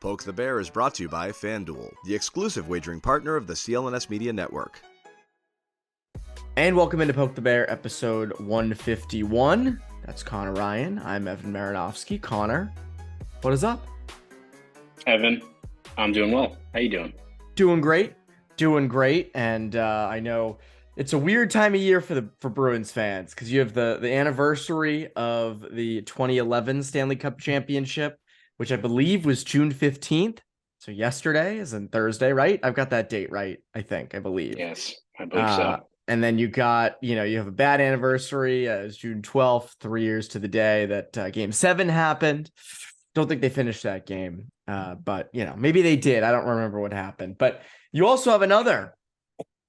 Poke the Bear is brought to you by FanDuel, the exclusive wagering partner of the CLNS Media Network. And welcome into Poke the Bear, episode 151. That's Conor Ryan. I'm Evan Marinofsky. Conor, what is up? Evan, I'm doing well. How you doing? Doing great. And I know it's a weird time of year for Bruins fans because you have the anniversary of the 2011 Stanley Cup championship, which I believe was June 15th. So yesterday is in Thursday, right? I've got that date right, I believe. Yes, I believe so. And then you have a bad anniversary. It's June 12th, 3 years to the day that Game 7 happened. Don't think they finished that game, but maybe they did. I don't remember what happened. But you also have another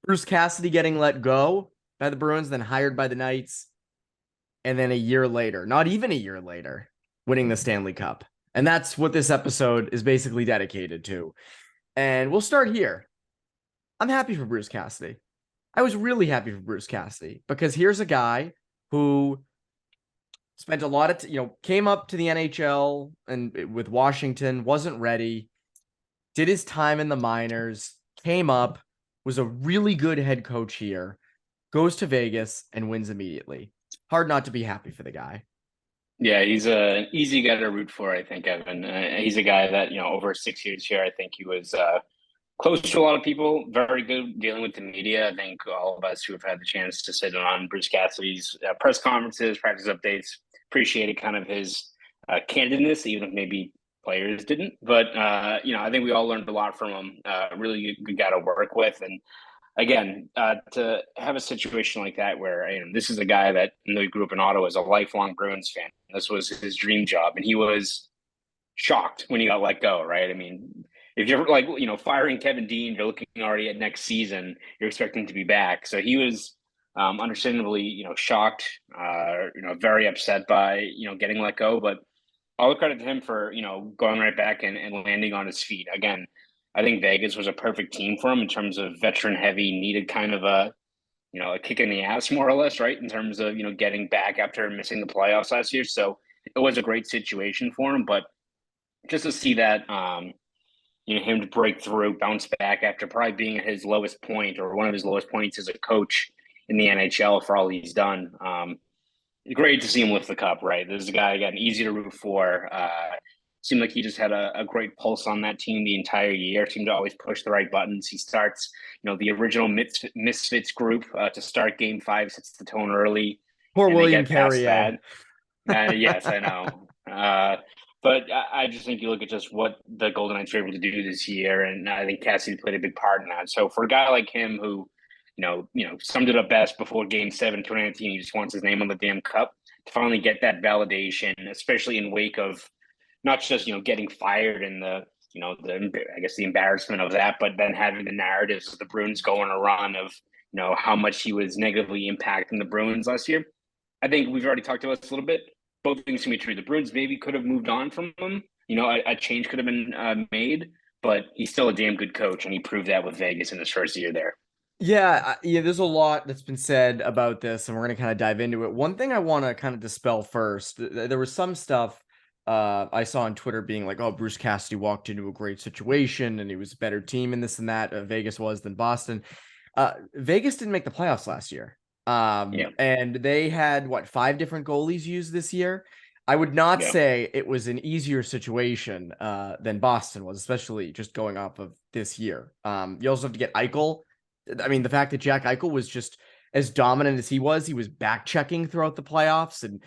Bruce Cassidy getting let go by the Bruins, then hired by the Knights, and then a year later, not even a year later, winning the Stanley Cup. And that's what this episode is basically dedicated to. And we'll start here. I'm happy for Bruce Cassidy. I was really happy for Bruce Cassidy because here's a guy who spent a lot of, came up to the NHL and with Washington, wasn't ready, did his time in the minors, came up, was a really good head coach here, goes to Vegas and wins immediately. Hard not to be happy for the guy. Yeah, he's an easy guy to root for, I think, Evan. He's a guy that, over 6 years here, I think he was close to a lot of people, very good dealing with the media. I think all of us who have had the chance to sit on Bruce Cassidy's press conferences, practice updates, appreciated kind of his candidness, even if maybe players didn't. But, I think we all learned a lot from him. Really good guy to work with. And again, to have a situation like that where this is a guy that he grew up in Ottawa as a lifelong Bruins fan. This was his dream job. And he was shocked when he got let go, right? I mean, if you're firing Kevin Dean, you're looking already at next season, you're expecting to be back. So he was understandably, shocked, very upset by, getting let go. But all the credit to him for, going right back and landing on his feet. Again, I think Vegas was a perfect team for him in terms of veteran heavy, needed kind of a kick in the ass more or less, right? In terms of, getting back after missing the playoffs last year. So it was a great situation for him, but just to see that, him to break through, bounce back after probably being at his lowest point or one of his lowest points as a coach in the NHL for all he's done. Great to see him lift the cup, right? This is a guy, again, easy to root for. Seemed like he just had a great pulse on that team the entire year. Seemed to always push the right buttons. He starts, the original Misfits group to start Game 5, sets the tone early. Poor William Carrier. Yes, I know. But I just think you look at just what the Golden Knights were able to do this year, and I think Cassidy played a big part in that. So for a guy like him who, summed it up best before Game 7, 2019, he just wants his name on the damn cup, to finally get that validation, especially in wake of not just, getting fired and the embarrassment of that, but then having the narratives of the Bruins going a run of, how much he was negatively impacting the Bruins last year. I think we've already talked about this a little bit. Both things can be true. The Bruins maybe could have moved on from him. A change could have been made, but he's still a damn good coach, and he proved that with Vegas in his first year there. Yeah, there's a lot that's been said about this, and we're going to kind of dive into it. One thing I want to kind of dispel first, there was some stuff I saw on Twitter being like, oh, Bruce Cassidy walked into a great situation, and he was a better team in this and that, Vegas was than Boston. Vegas didn't make the playoffs last year. And they had 5 different goalies used this year. I would not say it was an easier situation than Boston was, especially just going off of this year. You also have to get Eichel. I mean, the fact that Jack Eichel was just as dominant as he was back checking throughout the playoffs and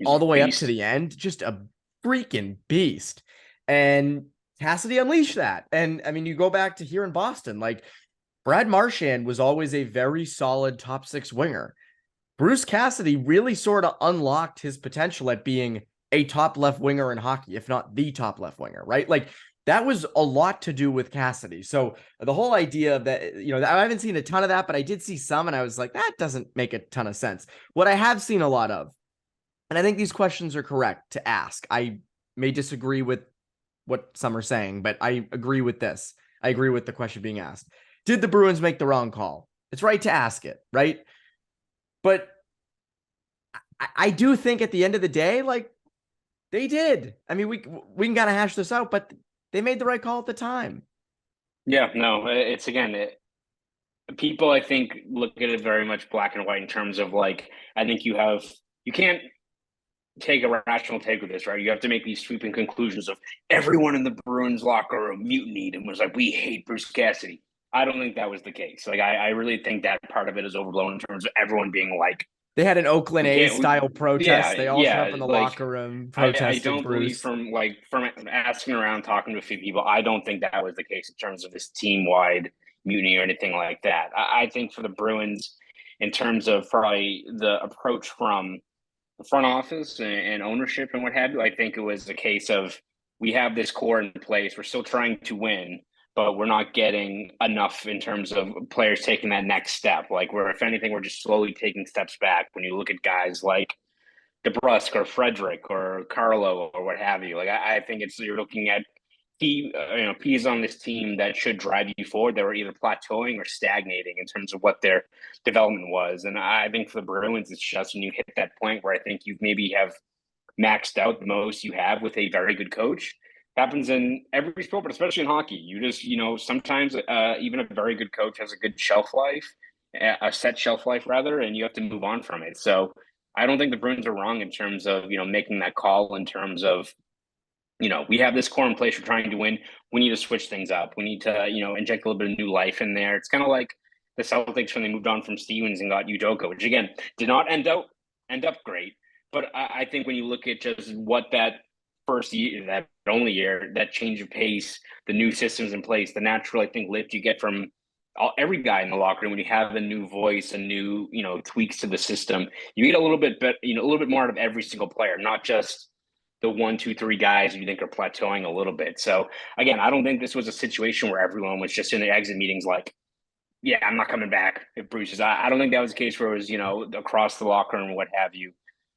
all the way up to the end, just a freaking beast. And Cassidy unleashed that. And I mean, you go back to here in Boston, Brad Marchand was always a very solid top 6 winger. Bruce Cassidy really sort of unlocked his potential at being a top left winger in hockey, if not the top left winger, right? That was a lot to do with Cassidy. So the whole idea of that, I haven't seen a ton of that, but I did see some, and I was like, that doesn't make a ton of sense. What I have seen a lot of, and I think these questions are correct to ask. I may disagree with what some are saying, but I agree with this. I agree with the question being asked. Did the Bruins make the wrong call? It's right to ask it, right? But I do think at the end of the day, they did. I mean, we can kind of hash this out, but they made the right call at the time. Yeah, no, it's again, people I think look at it very much black and white in terms of like, I think you can't take a rational take with this, right? You have to make these sweeping conclusions of everyone in the Bruins locker room mutinied and was like, we hate Bruce Cassidy. I don't think that was the case. Like, I really think that part of it is overblown in terms of everyone being like, they had an Oakland A's style protest. They all showed up in the like, locker room, I protested don't Bruce. believe from asking around, talking to a few people, I don't think that was the case in terms of this team-wide mutiny or anything like that. I think for the Bruins, in terms of probably the approach from the front office and ownership and what have you, I think it was a case of, we have this core in place. We're still trying to win, but we're not getting enough in terms of players taking that next step. Like, if anything, we're just slowly taking steps back. When you look at guys like DeBrusque or Frederick or Carlo or what have you, like I think you're looking at keys on this team that should drive you forward. They were either plateauing or stagnating in terms of what their development was. And I think for the Bruins, it's just when you hit that point where I think you maybe have maxed out the most you have with a very good coach. Happens in every sport, but especially in hockey. You just, sometimes even a very good coach has a good shelf life, a set shelf life rather, and you have to move on from it. So I don't think the Bruins are wrong in terms of, making that call in terms of, we have this core in place. We're trying to win. We need to switch things up. We need to, inject a little bit of new life in there. It's kind of like the Celtics when they moved on from Stevens and got Udoka, which again did not end up great. But I think when you look at just what that first year, that only year, that change of pace, the new systems in place, the natural, I think, lift you get from every guy in the locker room when you have a new voice, a new, tweaks to the system, you get a little bit more out of every single player, not just the 1, 2, 3 guys you think are plateauing a little bit. So again, I don't think this was a situation where everyone was just in the exit meetings like, yeah, I'm not coming back if Bruce is. I don't think that was the case where it was, across the locker room, what have you.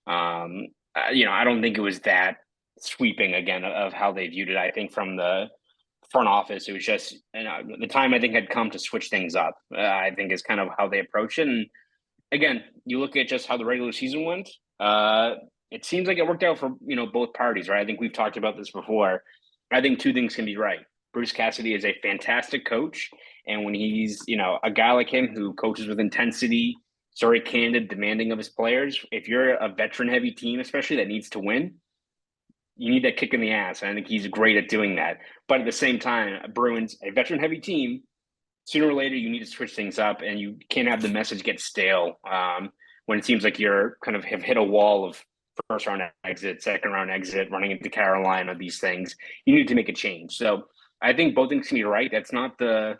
I don't think it was that sweeping again of how they viewed it. I think from the front office, it was just, the time I think had come to switch things up. I think is kind of how they approach it. And again, you look at just how the regular season went. It seems like it worked out for, both parties, right? I think we've talked about this before. I think two things can be right. Bruce Cassidy is a fantastic coach. And when he's, a guy like him who coaches with intensity, very candid, demanding of his players, if you're a veteran-heavy team, especially that needs to win, you need that kick in the ass. And I think he's great at doing that. But at the same time, Bruins, a veteran-heavy team, sooner or later, you need to switch things up, and you can't have the message get stale when it seems like you're kind of have hit a wall of first round exit, second round exit, running into Carolina, these things. You need to make a change. So I think both things can be right. That's not the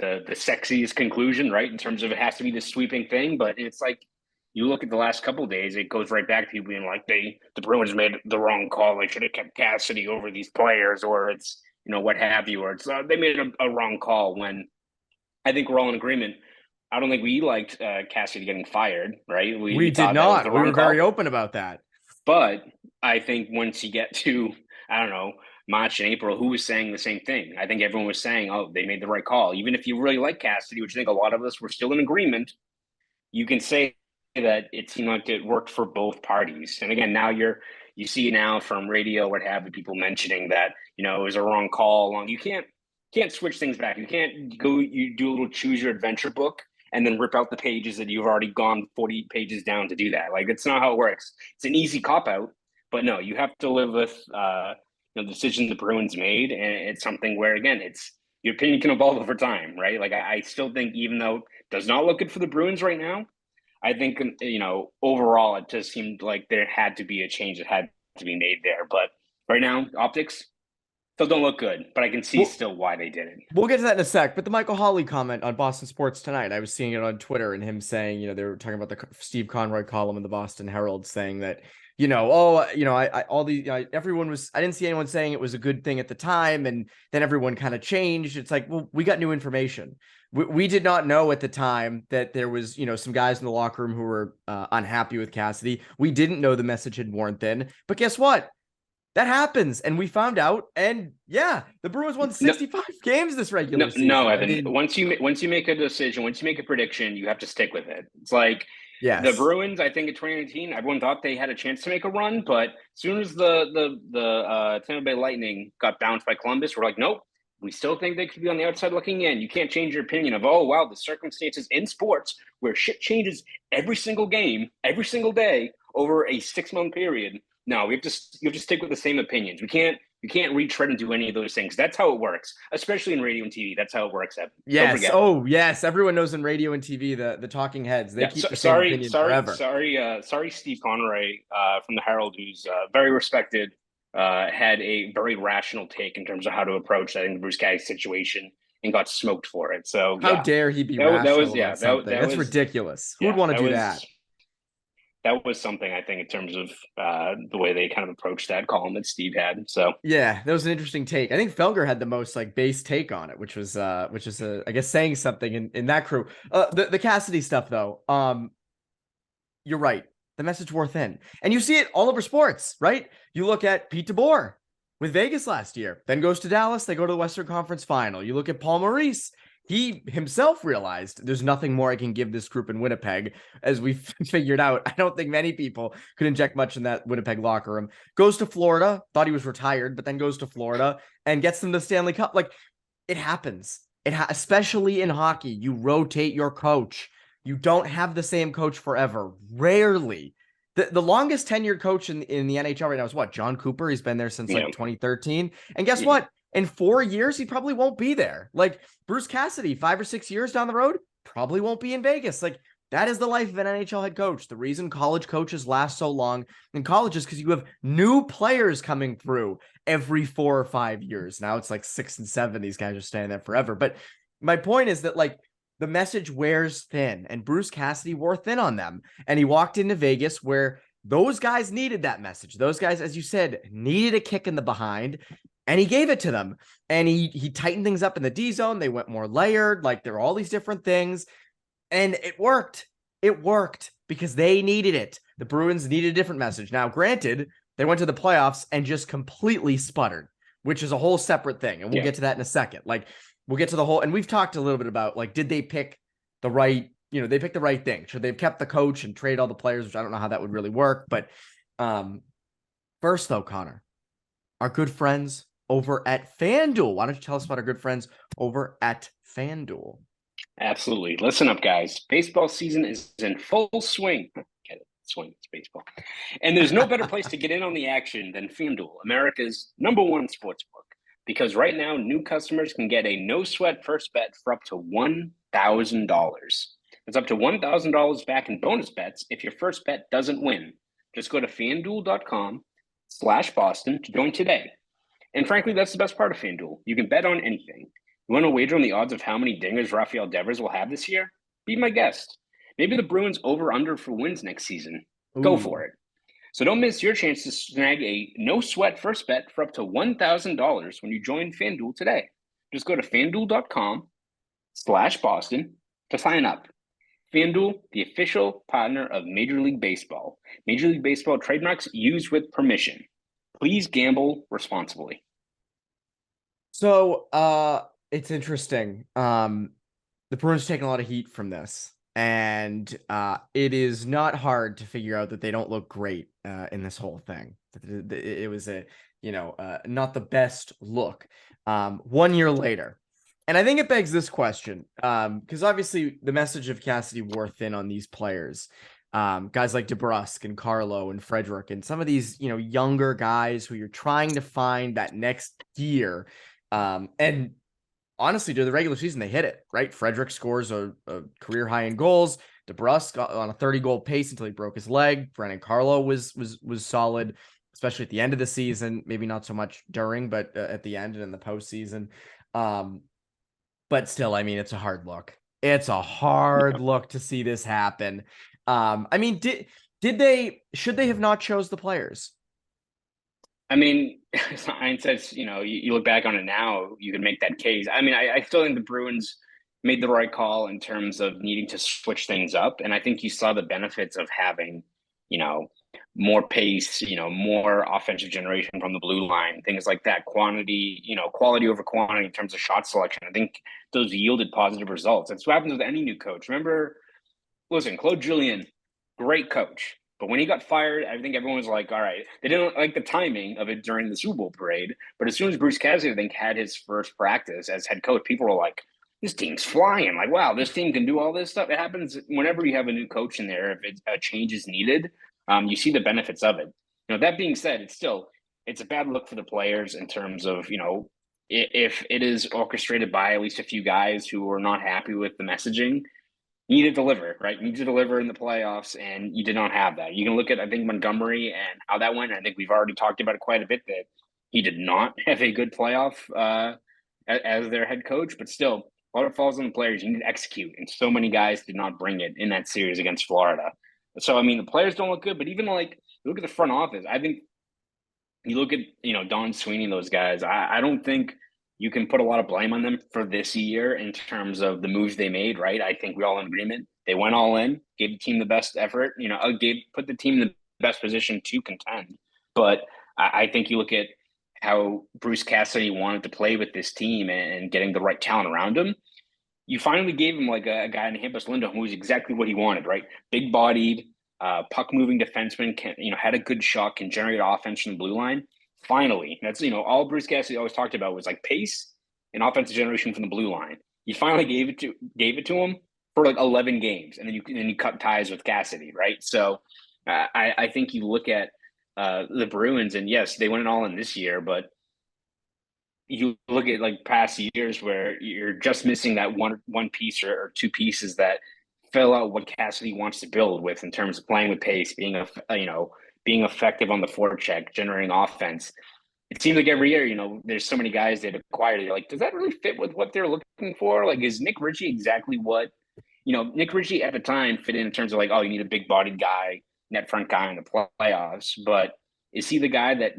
sexiest conclusion, right? In terms of it has to be this sweeping thing, but it's like you look at the last couple of days, it goes right back to people being like the Bruins made the wrong call. They should have kept Cassidy over these players, or it's what have you, or it's they made a wrong call. When I think we're all in agreement. I don't think we liked Cassidy getting fired, right? We did not. We were very open about that. But I think once you get to, I don't know, March and April, who was saying the same thing? I think everyone was saying, oh, they made the right call. Even if you really like Cassidy, which I think a lot of us were still in agreement, you can say that it seemed like it worked for both parties. And again, now you see now from radio, what have you, people mentioning that, it was a wrong call. You can't switch things back. You can't you do a little choose your adventure book and then rip out the pages that you've already gone 40 pages down to do that. Like, that's not how it works. It's an easy cop-out, but no, you have to live with the decision the Bruins made, and it's something where, again, it's your opinion can evolve over time, right? Like, I still think, even though it does not look good for the Bruins right now, I think, overall, it just seemed like there had to be a change that had to be made there. But right now, optics still don't look good, but I can see still why they did it. We'll get to that in a sec. But the Michael Hawley comment on Boston Sports Tonight, I was seeing it on Twitter, and him saying, they were talking about the Steve Conroy column in the Boston Herald, saying that, everyone was, I didn't see anyone saying it was a good thing at the time, and then everyone kind of changed. It's like, well, we got new information. We did not know at the time that there was, some guys in the locker room who were unhappy with Cassidy. We didn't know the message had worn thin, but guess what? That happens, and we found out, and yeah, the Bruins won 65 games this regular season. No, Evan. Once you make a decision, once you make a prediction, you have to stick with it. It's like The Yes. Bruins, I think in 2019, everyone thought they had a chance to make a run, but as soon as the Tampa Bay Lightning got bounced by Columbus, we're like, nope, we still think they could be on the outside looking in. You can't change your opinion of, oh wow, the circumstances in sports where shit changes every single game, every single day over a 6-month period. No, you have to stick with the same opinions. You can't retread and do any of those things. That's how it works, especially in radio and TV. That's how it works, Evan. Don't Yes. forget it. Oh, yes. Everyone knows in radio and TV, the talking heads, they Yeah, keep the same opinion forever. sorry, Steve Conroy from the Herald, who's very respected, had a very rational take in terms of how to approach, I think, the Bruce Cassidy situation and got smoked for it. So How yeah, dare he be that rational was about something? That's ridiculous. Who would want to do that? That was something, I think, in terms of the way they kind of approached that column that Steve had. So Yeah, that was an interesting take. I think Felger had the most like base take on it, which is I guess saying something in that crew. The Cassidy stuff though. You're right. The message wore thin. And you see it all over sports, right? You look at Pete DeBoer with Vegas last year, then goes to Dallas, they go to the Western Conference Final. You look at Paul Maurice. He himself realized there's nothing more I can give this group in Winnipeg. As we figured out, I don't think many people could inject much in that Winnipeg locker room. Goes to Florida, thought he was retired, but then goes to Florida and gets them the Stanley Cup. Like, it happens. Especially in hockey, you rotate your coach. You don't have the same coach forever. Rarely. The longest tenured coach in the NHL right now is what? John Cooper. He's been there since like 2013. And guess what? In 4 years, he probably won't be there. Like Bruce Cassidy, 5 or 6 years down the road, probably won't be in Vegas. Like, that is the life of an NHL head coach. The reason college coaches last so long in college is because you have new players coming through every 4 or 5 years. Now it's like 6 and 7. These guys are staying there forever. But my point is that, like, the message wears thin, and Bruce Cassidy wore thin on them. And he walked into Vegas where those guys needed that message. Those guys, as you said, needed a kick in the behind. And he gave it to them. And he tightened things up in the D zone. They went more layered. Like, there are all these different things. And it worked. It worked because they needed it. The Bruins needed a different message. Now, granted, they went to the playoffs and just completely sputtered, which is a whole separate thing. And we'll get to that in a second. Like, we'll get to the whole, and we've talked a little bit about, like, did they pick the right, they picked the right thing? Should they have kept the coach and trade all the players, which I don't know how that would really work. But first, though, Connor, our good friends over at FanDuel. Why don't you tell us about our good friends over at FanDuel? Absolutely. Listen up, guys. Baseball season is in full swing. Get it? Swing. It's baseball. And there's no better place to get in on the action than FanDuel, America's #1 sportsbook. Because right now, new customers can get a no-sweat first bet for up to $1,000. It's up to $1,000 back in bonus bets if your first bet doesn't win. Just go to FanDuel.com/Boston to join today. And frankly, that's the best part of FanDuel. You can bet on anything. You want to wager on the odds of how many dingers Rafael Devers will have this year? Be my guest. Maybe the Bruins over/under for wins next season. Go for it. So don't miss your chance to snag a no-sweat first bet for up to $1,000 when you join FanDuel today. Just go to FanDuel.com/Boston to sign up. FanDuel, the official partner of Major League Baseball. Major League Baseball trademarks used with permission. Please gamble responsibly. So it's interesting. The Bruins taking a lot of heat from this. And it is not hard to figure out that they don't look great in this whole thing. It was not the best look 1 year later. And I think it begs this question, because obviously the message of Cassidy wore thin on these players. Guys like DeBrusk and Carlo and Frederick and some of these, younger guys who you're trying to find that next gear. And honestly, during the regular season, they hit it, right? Frederick scores a career high in goals. DeBrusk got on a 30-goal pace until he broke his leg. Brandon Carlo was solid, especially at the end of the season. Maybe not so much during, but at the end and in the postseason. But still, I mean, it's a hard look. It's a hard look to see this happen. I mean, should they have not chose the players? I mean, Science says, you look back on it now, you can make that case. I mean, I still think the Bruins made the right call in terms of needing to switch things up. And I think you saw the benefits of having, more pace, more offensive generation from the blue line, things like that, quality over quantity in terms of shot selection. I think those yielded positive results. That's what happens with any new coach. Remember, listen, Claude Julien, great coach. But when he got fired, I think everyone was like, all right. They didn't like the timing of it during the Super Bowl parade. But as soon as Bruce Cassidy, I think, had his first practice as head coach, people were like, this team's flying. Like, wow, this team can do all this stuff. It happens whenever you have a new coach in there. If a change is needed, you see the benefits of it. That being said, it's a bad look for the players in terms of, if it is orchestrated by at least a few guys who are not happy with the messaging, you need to deliver, right? You need to deliver in the playoffs, and you did not have that. You can look at, I think, Montgomery and how that went. I think we've already talked about it quite a bit, that he did not have a good playoff as their head coach, but still, a lot of falls on the players. You need to execute, and so many guys did not bring it in that series against Florida. So, I mean, the players don't look good, but even like, look at the front office. I think you look at, Don Sweeney, those guys, I don't think you can put a lot of blame on them for this year in terms of the moves they made, right? I think we're all in agreement. They went all in, gave the team the best effort, put the team in the best position to contend. But I think you look at how Bruce Cassidy wanted to play with this team and getting the right talent around him. You finally gave him like a guy in Hampus Lindholm who was exactly what he wanted, right? Big bodied, puck moving defenseman, had a good shot, can generate offense from the blue line. Finally, that's all Bruce Cassidy always talked about was like pace and offensive generation from the blue line. You finally gave it to him for like 11 games, and then you cut ties with Cassidy, right? So I think you look at the Bruins, and yes, they went all in this year, but you look at like past years where you're just missing that one piece or two pieces that fill out what Cassidy wants to build with in terms of playing with pace, being being effective on the forecheck, generating offense. It seems like every year, there's so many guys that acquired. You're like, does that really fit with what they're looking for? Like, is Nick Ritchie exactly what, Nick Ritchie at the time fit in terms of like, oh, you need a big bodied guy, net front guy in the playoffs. But is he the guy that,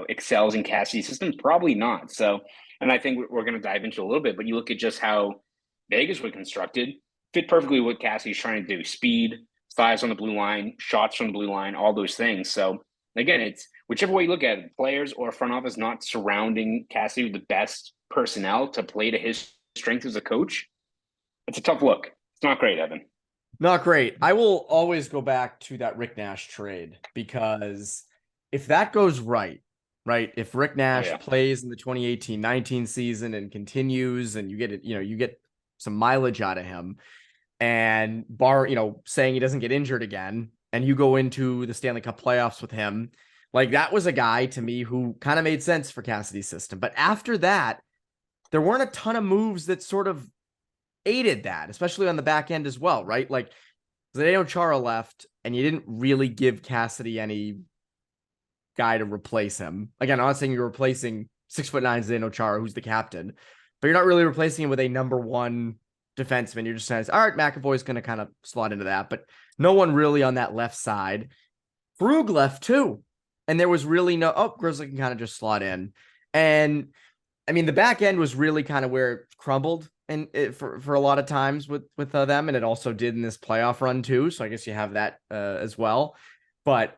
excels in Cassidy's system? Probably not. So, and I think we're going to dive into a little bit, but you look at just how Vegas was constructed, fit perfectly what Cassidy's trying to do. Speed, size on the blue line, shots from the blue line, all those things. So again, it's whichever way you look at it, players or front office not surrounding Cassidy with the best personnel to play to his strength as a coach. It's a tough look. It's not great, Evan. Not great. I will always go back to that Rick Nash trade, because if that goes right, if Rick Nash plays in the 2018-19 season and continues, and you get it, you get some mileage out of him, and saying he doesn't get injured again, and you go into the Stanley Cup playoffs with him, like that was a guy to me who kind of made sense for Cassidy's system. But after that, there weren't a ton of moves that sort of aided that, especially on the back end as well, right? Like Zdeno Chara left, and you didn't really give Cassidy any guy to replace him. Again, I'm not saying you're replacing 6'9" Zdeno Chara, who's the captain, but you're not really replacing him with a number one defenseman. You're just saying, all right, McAvoy's going to kind of slot into that, but no one really on that left side. Krug left too, and there was really Grizzly can kind of just slot in. And I mean, the back end was really kind of where it crumbled, and for a lot of times with them, and it also did in this playoff run too. So I guess you have that as well. But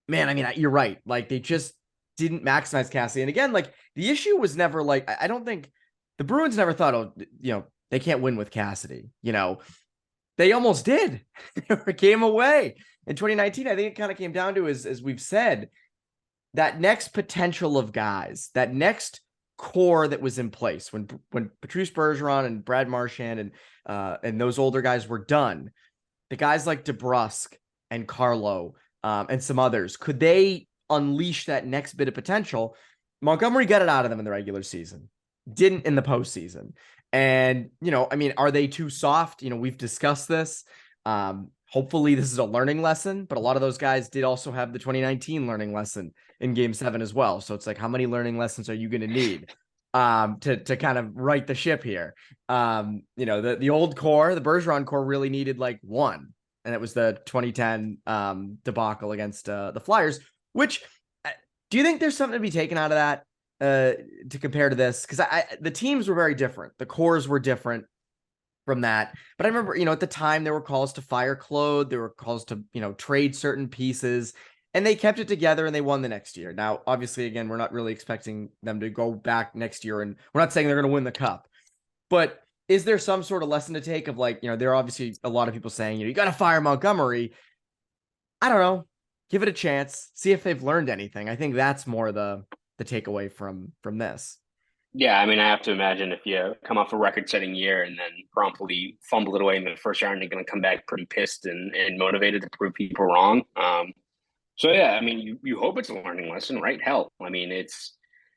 man, I mean, you're right. Like they just didn't maximize Cassidy. And again, like the issue was never like, I don't think the Bruins never thought, they can't win with Cassidy. They almost did. They came away in 2019. I think it kind of came down to, as we've said, that next potential of guys, that next core that was in place when Patrice Bergeron and Brad Marchand and those older guys were done. The guys like DeBrusk and Carlo and some others, could they unleash that next bit of potential? Montgomery got it out of them in the regular season, didn't in the postseason. And, I mean, are they too soft? We've discussed this. Hopefully this is a learning lesson, but a lot of those guys did also have the 2019 learning lesson in Game 7 as well. So it's like, how many learning lessons are you going to need to kind of right the ship here? The old core, the Bergeron core, really needed like one, and it was the 2010 debacle against the Flyers. Which, do you think there's something to be taken out of that to compare to this? Because the teams were very different. The cores were different from that. But I remember, at the time there were calls to fire Claude, there were calls to, trade certain pieces, and they kept it together and they won the next year. Now, obviously, again, we're not really expecting them to go back next year, and we're not saying they're going to win the cup. But is there some sort of lesson to take of like, there are obviously a lot of people saying, you got to fire Montgomery. I don't know. Give it a chance. See if they've learned anything. I think that's more the takeaway from this. Yeah, I mean, I have to imagine if you come off a record-setting year and then promptly fumble it away in the first round, you're going to come back pretty pissed and motivated to prove people wrong. So yeah, I mean, you hope it's a learning lesson, right? Hell, I mean,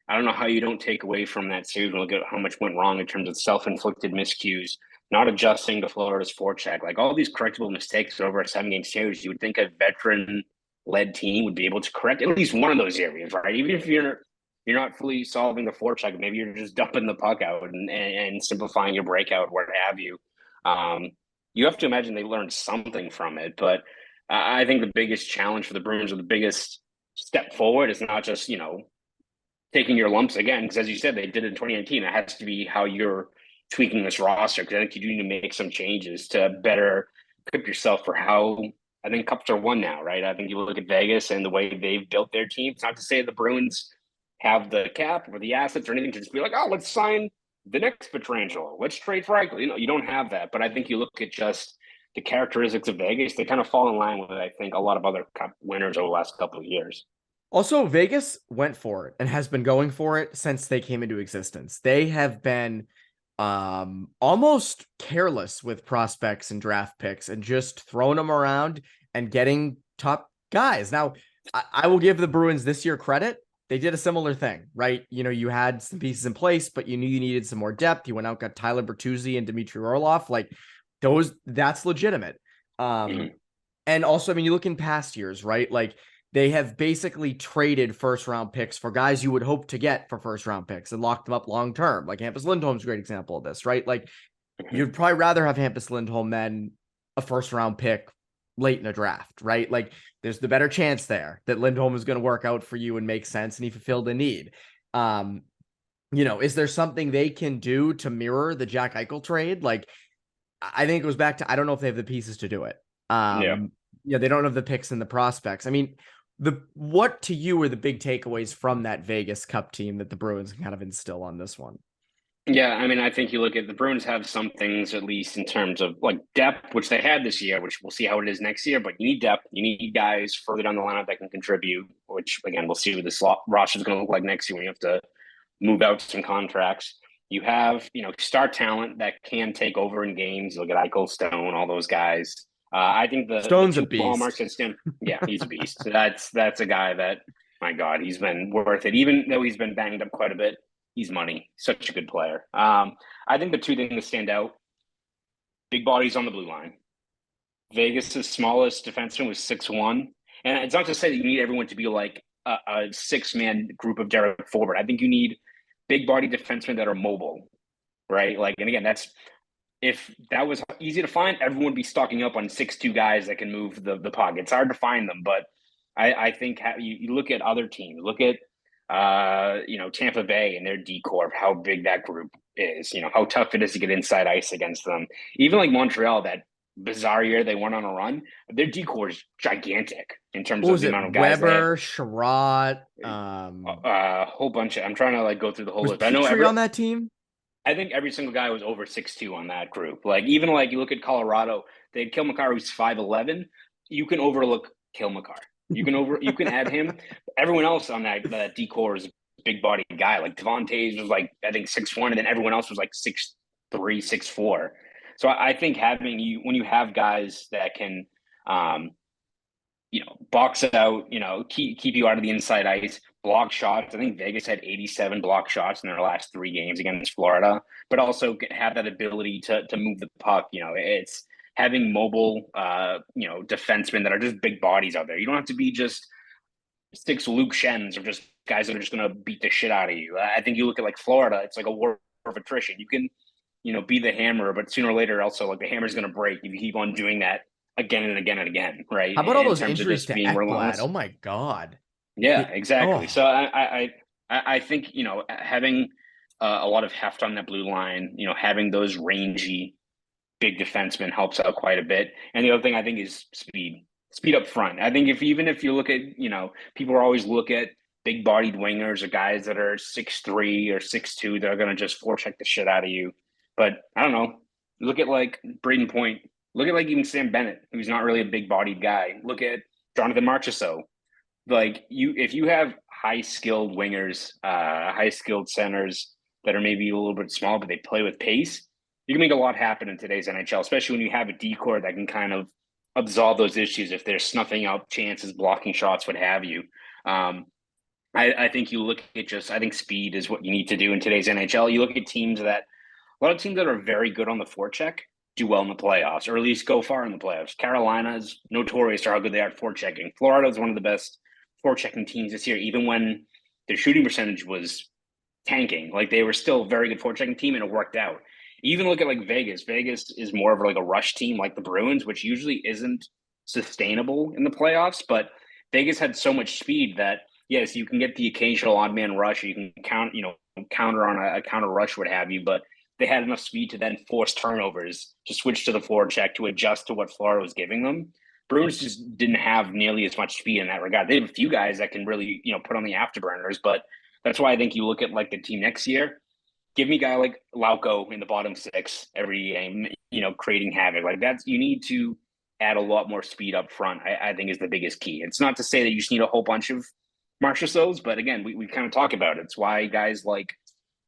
I don't know how you don't take away from that series and look at how much went wrong in terms of self-inflicted miscues, not adjusting to Florida's forecheck, like all these correctable mistakes over a 7-game series. You would think a veteran-led team would be able to correct at least one of those areas, right? Even if you're not fully solving the forecheck, maybe you're just dumping the puck out and simplifying your breakout, what have you. You have to imagine they learned something from it, but I think the biggest challenge for the Bruins, or the biggest step forward, is not just, taking your lumps again, because as you said, they did it in 2019. It has to be how you're tweaking this roster, because I think you do need to make some changes to better equip yourself for how I think cups are won now, right? I think you look at Vegas and the way they've built their team. It's not to say the Bruins have the cap or the assets or anything to just be like, oh, let's sign the next Petraglia. Let's trade for Eichel. You don't have that. But I think you look at just the characteristics of Vegas, they kind of fall in line with, I think, a lot of other cup winners over the last couple of years. Also, Vegas went for it and has been going for it since they came into existence. They have been almost careless with prospects and draft picks and just throwing them around and getting top guys. Now, I will give the Bruins this year credit. They did a similar thing, right? You had some pieces in place, but you knew you needed some more depth. You went out, got Tyler Bertuzzi and Dmitry Orlov. Like that's legitimate. And also, I mean, you look in past years, right? Like they have basically traded first round picks for guys you would hope to get for first round picks and locked them up long term. Like Hampus Lindholm's a great example of this, right? Like you'd probably rather have Hampus Lindholm than a first round pick late in a draft, right? Like there's the better chance there that Lindholm is going to work out for you and make sense and he fulfilled a need. Is there something they can do to mirror the Jack Eichel trade? Like I think it goes back to, I don't know if they have the pieces to do it. They don't have the picks and the prospects. I mean, what to you are the big takeaways from that Vegas Cup team that the Bruins can kind of instill on this one? Yeah, I mean, I think you look at the Bruins have some things, at least in terms of like depth, which they had this year, which we'll see how it is next year. But you need depth. You need guys further down the lineup that can contribute, which again, we'll see what this roster is going to look like next year when you have to move out some contracts. You have, star talent that can take over in games. You look at Eichel, Stone, all those guys. I think Stone's a beast. Hallmarks that stand, yeah, he's a beast. So that's a guy that, my God, he's been worth it. Even though he's been banged up quite a bit, he's money. Such a good player. I think the two things that stand out: big bodies on the blue line. Vegas's smallest defenseman was 6'1", and it's not to say that you need everyone to be like a 6-man group of Derek forward. I think you need big body defensemen that are mobile, right? Like, and again, if that was easy to find, everyone would be stocking up on 6'2" guys that can move the puck. It's hard to find them, but I think you look at other teams, look at Tampa Bay and their D-Corp, how big that group is, how tough it is to get inside ice against them. Even like Montreal, that bizarre year they went on a run, their D-Corp is gigantic in terms of the amount of guys. Weber, Sherratt, a whole bunch of, I'm trying to like go through the whole list. I know on that team. I think every single guy was over 6'2" on that group. Like, even like you look at Colorado, they had Kilmakar, who's 5'11". You can overlook Kilmakar. You can add him. Everyone else on that D-Corps is a big body guy. Like Devontae's was like, I think 6'1", and then everyone else was like 6'3", 6'4". So I think when you have guys that can, box out, keep you out of the inside ice, block shots. I think Vegas had 87 block shots in their last 3 games against Florida, but also have that ability to move the puck. It's having mobile, defensemen that are just big bodies out there. You don't have to be just 6 Luke Shens or just guys that are just going to beat the shit out of you. I think you look at like Florida, it's like a war of attrition. You can, be the hammer, but sooner or later also like the hammer's going to break if you keep on doing that again and again and again, right? How about all those injuries to Ekblad? Oh my God. Yeah, exactly. So I think, having a lot of heft on that blue line, having those rangy big defensemen helps out quite a bit. And the other thing I think is speed up front. I think if you look at, people always look at big bodied wingers or guys that are 6'3" or 6'2", that are going to just forecheck the shit out of you. But I don't know. Look at like Braden Point. Look at like even Sam Bennett, who's not really a big-bodied guy. Look at Jonathan Marchessault. Like if you have high-skilled wingers, high-skilled centers that are maybe a little bit small, but they play with pace, you can make a lot happen in today's NHL, especially when you have a decor that can kind of absolve those issues if they're snuffing out chances, blocking shots, what have you. I think you look at I think speed is what you need to do in today's NHL. You look at teams that a lot of teams that are very good on the forecheck do well in the playoffs, or at least go far in the playoffs. Carolina is notorious for how good they are at forechecking. Florida is one of the best forechecking teams this year, even when their shooting percentage was tanking. Like they were still a very good forechecking team, and it worked out. Even look at like Vegas. Vegas is more of like a rush team, like the Bruins, which usually isn't sustainable in the playoffs. But Vegas had so much speed that yes, you can get the occasional odd man rush, or you can counter on a counter rush, what have you, but they had enough speed to then force turnovers, to switch to the forecheck, to adjust to what Florida was giving them. Bruins just didn't have nearly as much speed in that regard. They have a few guys that can really, put on the afterburners, but that's why I think you look at like the team next year. Give me a guy like Lauko in the bottom six every game, creating havoc. Like you need to add a lot more speed up front, I think is the biggest key. It's not to say that you just need a whole bunch of Marchessaults, but again, we kind of talk about it. It's why guys like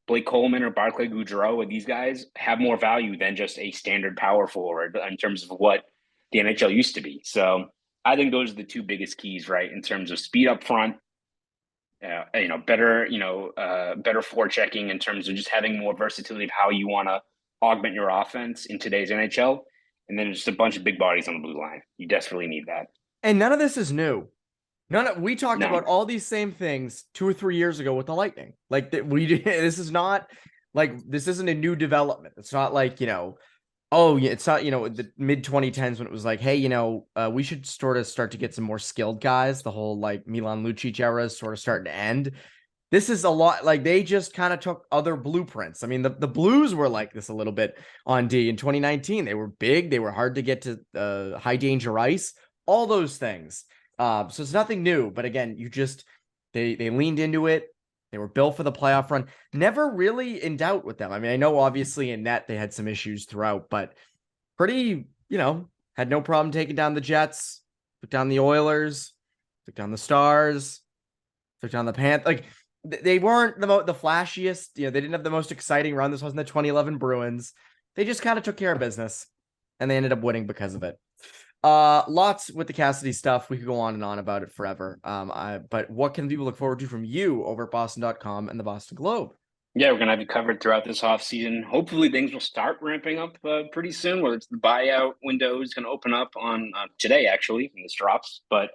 Blake Coleman or Barclay Goodrow or these guys have more value than just a standard power forward in terms of what the NHL used to be. So I think those are the two biggest keys, right? In terms of speed up front, better forechecking in terms of just having more versatility of how you want to augment your offense in today's NHL. And then just a bunch of big bodies on the blue line. You desperately need that. And none of this is new. We talked about all these same things 2 or 3 years ago with the Lightning. Like this is not like, this isn't a new development. It's not like, it's not, the mid 2010s when it was like, hey, we should sort of start to get some more skilled guys. The whole like Milan Lucic era is sort of starting to end. This is a lot like they just kind of took other blueprints. I mean, the Blues were like this a little bit on D in 2019. They were big. They were hard to get to high danger ice, all those things. So it's nothing new, but again, they leaned into it. They were built for the playoff run. Never really in doubt with them. I mean, I know obviously in net they had some issues throughout, but pretty, had no problem taking down the Jets, took down the Oilers, took down the Stars, took down the Panthers. Like they weren't the flashiest. They didn't have the most exciting run. This wasn't the 2011 Bruins. They just kind of took care of business, and they ended up winning because of it. Lots with the Cassidy stuff. We could go on and on about it forever. But what can people look forward to from you over at Boston.com and the Boston Globe? Yeah, we're going to have you covered throughout this offseason. Hopefully things will start ramping up pretty soon, whether it's the buyout window is going to open up on today, actually, when this drops. But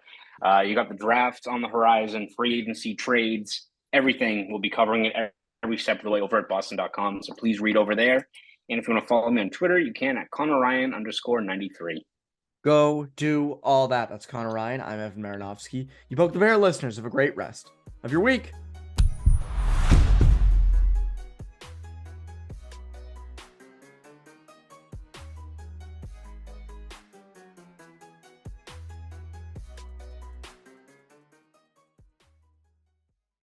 you got the draft on the horizon, free agency, trades, everything. We'll be covering it every step of the way over at Boston.com. So please read over there. And if you want to follow me on Twitter, you can at Conor Ryan _93. Go do all that. That's Conor Ryan. I'm Evan Marinofsky. You poke the bear, listeners. Have a great rest of your week.